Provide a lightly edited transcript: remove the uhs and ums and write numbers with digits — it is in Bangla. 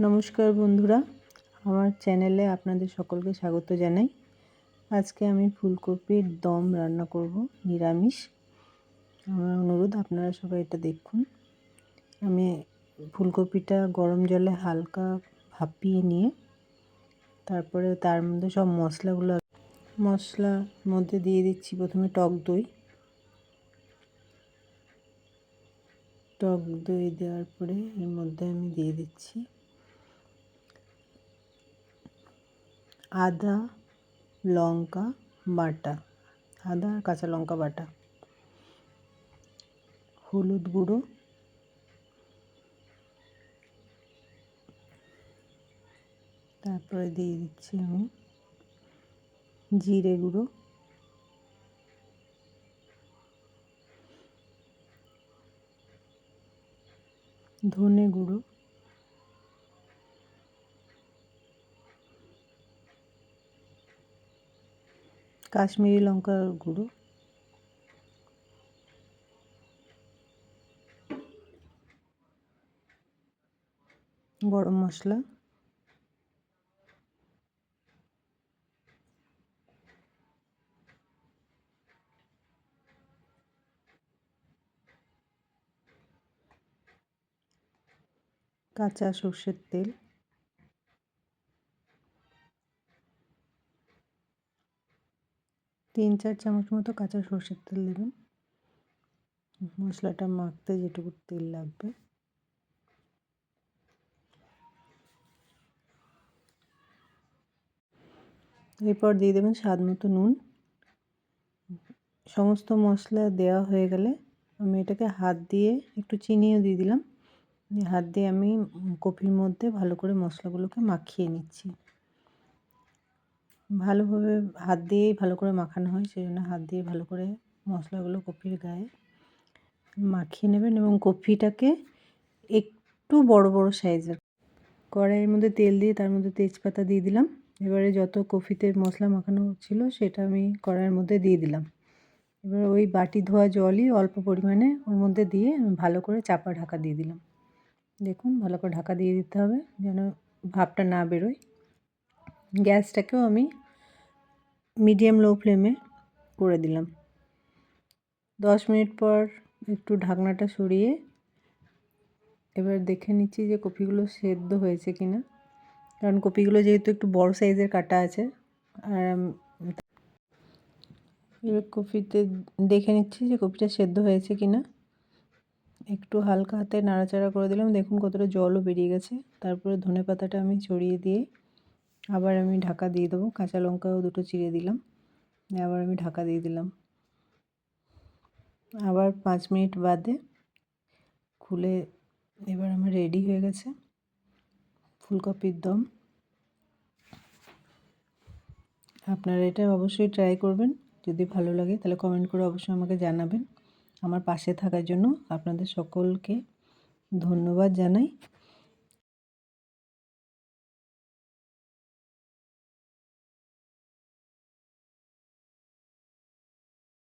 নমস্কার বন্ধুরা, আমার চ্যানেলে আপনাদের সকলকে স্বাগত জানাই। আজকে আমি ফুলকপির দম রান্না করব, নিরামিষ। আমার অনুরোধ আপনারা সবাই এটা দেখুন। আমি ফুলকপিটা গরম জলে হালকা ভাপিয়ে নিয়ে তারপরে তার মধ্যে সব মশলার মধ্যে দিয়ে দিচ্ছি। প্রথমে টক দই দেওয়ার পরে এর মধ্যে আমি দিয়ে দিচ্ছি আদা লঙ্কা বাটা, আদা আর কাঁচা লঙ্কা বাটা, হলুদ গুঁড়ো, তারপরে দিয়ে দিচ্ছি আমি জিরে গুঁড়ো, ধনে গুঁড়ো, কাশ্মীরি লঙ্কার গুঁড়ো, গরম মশলা, কাঁচা সর্ষের তেল, 3-4 চামচ মতো কাঁচা সর্ষের তেল দেবেন। মশলাটা মাখতে যেটুকু তেল লাগবে। এরপর দিয়ে দেবেন স্বাদ মতো নুন। সমস্ত মশলা দেওয়া হয়ে গেলে আমি এটাকে হাত দিয়ে, একটু চিনিও দিয়ে দিলাম, হাত দিয়ে আমি কপির মধ্যে ভালো করে মশলাগুলোকে মাখিয়ে নিচ্ছি। ভালোভাবে হাত দিয়েই ভালো করে মাখানো হয়, সেই জন্য হাত দিয়ে ভালো করে মশলাগুলো কপির গায়ে মাখিয়ে নেবেন। এবং কপিটাকে একটু বড় বড় সাইজের কড়াইয়ের মধ্যে তেল দিয়ে তার মধ্যে তেজপাতা দিয়ে দিলাম। এবারে যত কপিতে মশলা মাখানো ছিল সেটা আমি কড়াইয়ের মধ্যে দিয়ে দিলাম। এবার ওই বাটি ধোয়া জলই অল্প পরিমাণে ওর মধ্যে দিয়ে ভালো করে চাপা ঢাকা দিয়ে দিলাম। দেখুন, ভালো করে ঢাকা দিয়ে দিতে হবে যেন ভাপটা না বেরোয়। গ্যাসটাকেও আমি মিডিয়াম লো ফ্লেমে করে দিলাম। 10 মিনিট পর একটু ঢাকনাটা সরিয়ে এবার দেখে নিচ্ছি যে কপিগুলো সেদ্ধ হয়েছে কিনা, কারণ কপিগুলো যেহেতু একটু বড় সাইজের কাটা আছে। আর এবার কপিতে দেখে নিচ্ছি যে কপিটা সেদ্ধ হয়েছে কিনা। একটু হালকা হাতে নাড়াচাড়া করে দিলাম, দেখুন কতটা জলও বেরিয়ে গেছে। তারপরে ধনেপাতাটা আমি ছড়িয়ে দিয়ে আবার আমি ঢাকা দিয়ে দেবো। কাঁচা লঙ্কাও দুটো চিড়ে দিলাম, আবার আমি ঢাকা দিয়ে দিলাম। আবার 5 মিনিট বাদে খুলে এবার আমার রেডি হয়ে গেছে ফুলকপির দম। আপনারা এটা অবশ্যই ট্রাই করবেন। যদি ভালো লাগে তাহলে কমেন্ট করে অবশ্যই আমাকে জানাবেন। আমার পাশে থাকার জন্য আপনাদের সকলকে ধন্যবাদ জানাই।